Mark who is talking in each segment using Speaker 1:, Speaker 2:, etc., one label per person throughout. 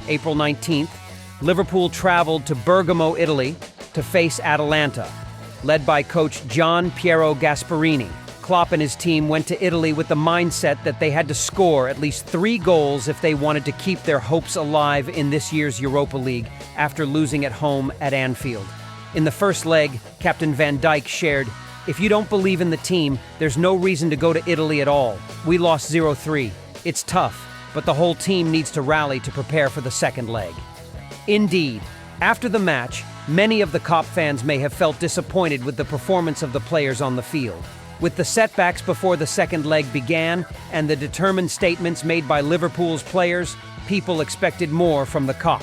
Speaker 1: April 19th, Liverpool traveled to Bergamo, Italy, to face Atalanta, led by coach Gian Piero Gasperini. Klopp and his team went to Italy with the mindset that they had to score at least 3 goals if they wanted to keep their hopes alive in this year's Europa League after losing at home at Anfield. In the first leg, Captain Van Dijk shared, "If you don't believe in the team, there's no reason to go to Italy at all. We lost 0-3. It's tough, but the whole team needs to rally to prepare for the second leg." Indeed, after the match, many of the Kop fans may have felt disappointed with the performance of the players on the field. With the setbacks before the second leg began and the determined statements made by Liverpool's players, people expected more from the Kop.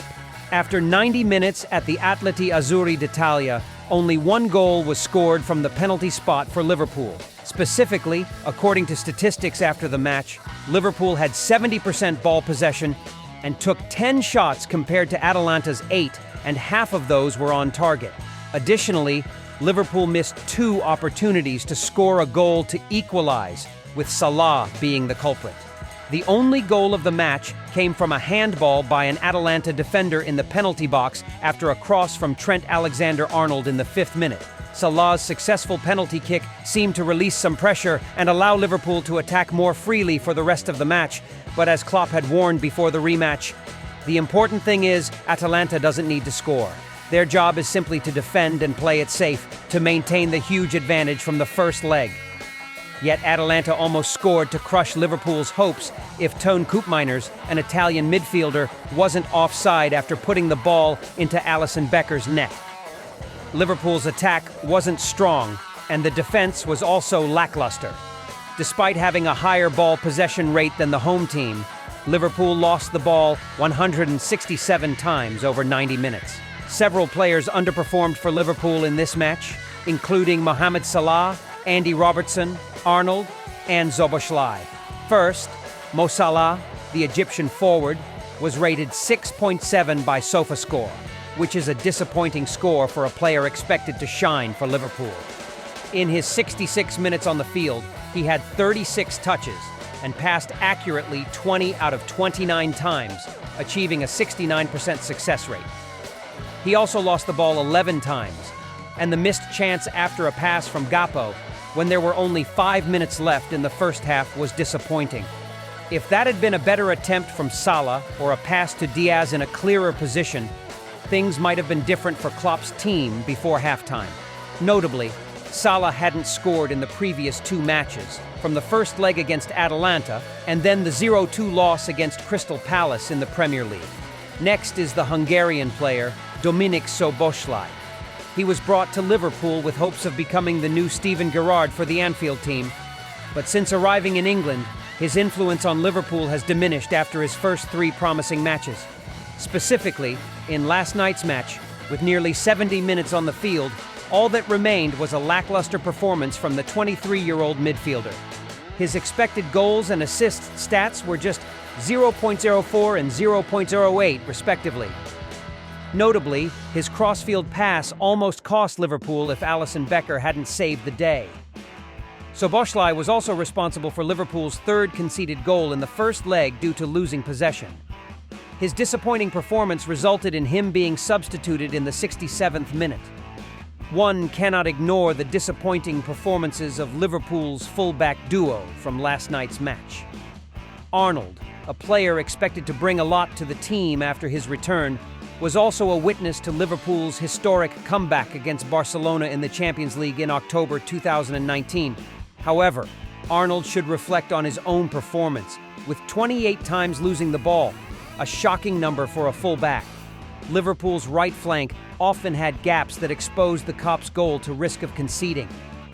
Speaker 1: After 90 minutes at the Atleti Azzurri d'Italia, only 1 goal was scored from the penalty spot for Liverpool. Specifically, according to statistics after the match, Liverpool had 70% ball possession and took 10 shots compared to Atalanta's 8, and half of those were on target. Additionally, Liverpool missed 2 opportunities to score a goal to equalize, with Salah being the culprit. The only goal of the match came from a handball by an Atalanta defender in the penalty box after a cross from Trent Alexander-Arnold in the 5th minute. Salah's successful penalty kick seemed to release some pressure and allow Liverpool to attack more freely for the rest of the match, but as Klopp had warned before the rematch, the important thing is Atalanta doesn't need to score. Their job is simply to defend and play it safe, to maintain the huge advantage from the first leg. Yet Atalanta almost scored to crush Liverpool's hopes if Toon Koopmeiners, an Italian midfielder, wasn't offside after putting the ball into Alisson Becker's net. Liverpool's attack wasn't strong, and the defense was also lackluster. Despite having a higher ball possession rate than the home team, Liverpool lost the ball 167 times over 90 minutes. Several players underperformed for Liverpool in this match, including Mohamed Salah, Andy Robertson, Arnold, and Szoboszlai. First, Mo Salah, the Egyptian forward, was rated 6.7 by SofaScore, which is a disappointing score for a player expected to shine for Liverpool. In his 66 minutes on the field, he had 36 touches and passed accurately 20 out of 29 times, achieving a 69% success rate. He also lost the ball 11 times, and the missed chance after a pass from Gakpo, when there were only 5 minutes left in the first half, was disappointing. If that had been a better attempt from Salah or a pass to Diaz in a clearer position, things might have been different for Klopp's team before halftime. Notably, Salah hadn't scored in the previous 2 matches, from the first leg against Atalanta and then the 0-2 loss against Crystal Palace in the Premier League. Next is the Hungarian player, Dominik Szoboszlai. He was brought to Liverpool with hopes of becoming the new Steven Gerrard for the Anfield team, but since arriving in England, his influence on Liverpool has diminished after his first 3 promising matches. Specifically, in last night's match, with nearly 70 minutes on the field, all that remained was a lackluster performance from the 23-year-old midfielder. His expected goals and assist stats were just 0.04 and 0.08, respectively. Notably, his crossfield pass almost cost Liverpool if Alisson Becker hadn't saved the day. Szoboszlai was also responsible for Liverpool's 3rd conceded goal in the first leg due to losing possession. His disappointing performance resulted in him being substituted in the 67th minute. One cannot ignore the disappointing performances of Liverpool's fullback duo from last night's match. Arnold, a player expected to bring a lot to the team after his return, was also a witness to Liverpool's historic comeback against Barcelona in the Champions League in October 2019. However, Arnold should reflect on his own performance, with 28 times losing the ball, a shocking number for a fullback. Liverpool's right flank often had gaps that exposed the Kop's goal to risk of conceding.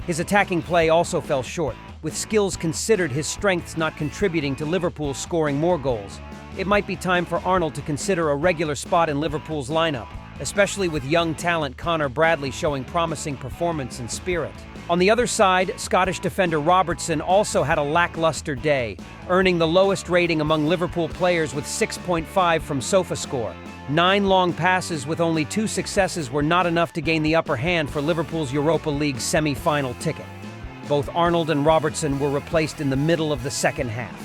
Speaker 1: His attacking play also fell short, with skills considered his strengths not contributing to Liverpool scoring more goals. It might be time for Arnold to consider a regular spot in Liverpool's lineup, especially with young talent Connor Bradley showing promising performance and spirit. On the other side, Scottish defender Robertson also had a lackluster day, earning the lowest rating among Liverpool players with 6.5 from SofaScore. 9 long passes with only 2 successes were not enough to gain the upper hand for Liverpool's Europa League semi-final ticket. Both Arnold and Robertson were replaced in the middle of the second half.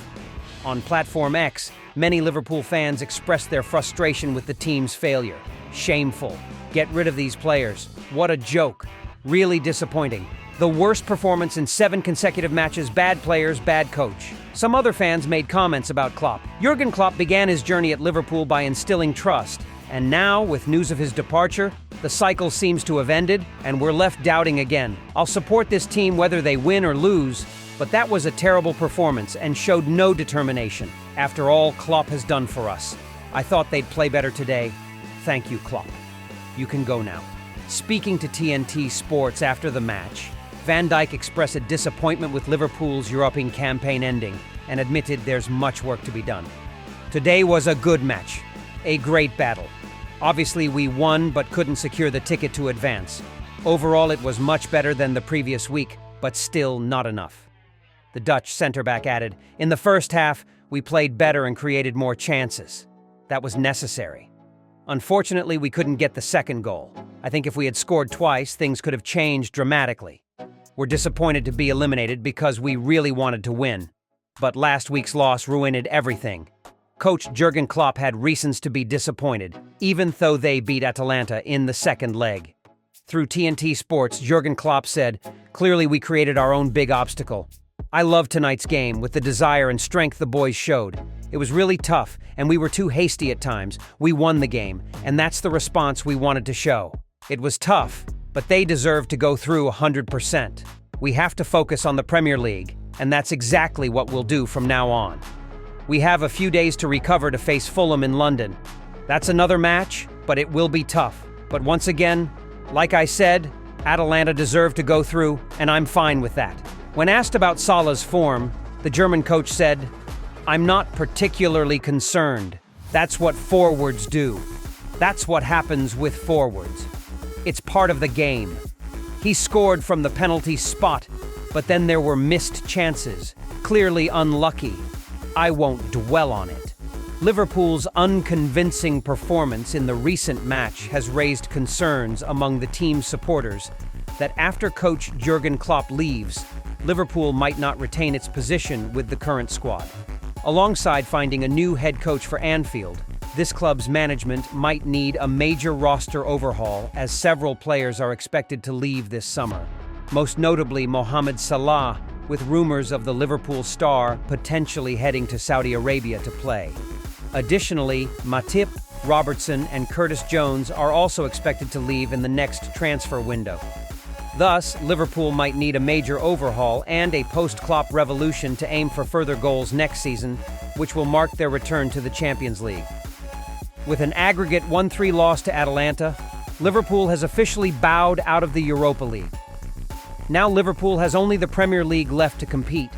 Speaker 1: On Platform X, Many Liverpool fans expressed their frustration with the team's failure. Shameful. Get rid of these players. What a joke. Really disappointing. The worst performance in 7 consecutive matches, bad players, bad coach. Some other fans made comments about Klopp. Jurgen Klopp began his journey at Liverpool by instilling trust. And now, with news of his departure, the cycle seems to have ended, and we're left doubting again. I'll support this team whether they win or lose, but that was a terrible performance and showed no determination. After all Klopp has done for us, I thought they'd play better today. Thank you, Klopp. You can go now. Speaking to TNT Sports after the match, Van Dijk expressed a disappointment with Liverpool's European campaign ending and admitted there's much work to be done. Today was a good match, a great battle. Obviously, we won but couldn't secure the ticket to advance. Overall, it was much better than the previous week, but still not enough. The Dutch centre-back added, "In the first half, we played better and created more chances. That was necessary. Unfortunately, we couldn't get the second goal. I think if we had scored twice, things could have changed dramatically. We're disappointed to be eliminated because we really wanted to win. But last week's loss ruined everything. Coach Jurgen Klopp had reasons to be disappointed, even though they beat Atalanta in the second leg." Through TNT Sports, Jurgen Klopp said, "Clearly we created our own big obstacle. I loved tonight's game with the desire and strength the boys showed. It was really tough, and we were too hasty at times. We won the game, and that's the response we wanted to show. It was tough, but they deserve to go through 100%. We have to focus on the Premier League, and that's exactly what we'll do from now on. We have a few days to recover to face Fulham in London. That's another match, but it will be tough. But once again, like I said, Atalanta deserve to go through, and I'm fine with that." When asked about Salah's form, the German coach said, "I'm not particularly concerned. That's what forwards do. That's what happens with forwards. It's part of the game. He scored from the penalty spot, but then there were missed chances. Clearly unlucky. I won't dwell on it." Liverpool's unconvincing performance in the recent match has raised concerns among the team's supporters that after coach Jurgen Klopp leaves, Liverpool might not retain its position with the current squad. Alongside finding a new head coach for Anfield, this club's management might need a major roster overhaul as several players are expected to leave this summer. Most notably Mohamed Salah, with rumors of the Liverpool star potentially heading to Saudi Arabia to play. Additionally, Matip, Robertson, and Curtis Jones are also expected to leave in the next transfer window. Thus, Liverpool might need a major overhaul and a post-Klopp revolution to aim for further goals next season, which will mark their return to the Champions League. With an aggregate 1-3 loss to Atalanta, Liverpool has officially bowed out of the Europa League. Now Liverpool has only the Premier League left to compete,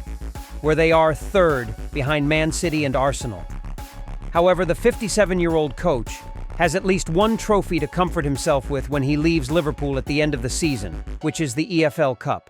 Speaker 1: where they are third behind Man City and Arsenal. However, the 57-year-old coach has at least one trophy to comfort himself with when he leaves Liverpool at the end of the season, which is the EFL Cup.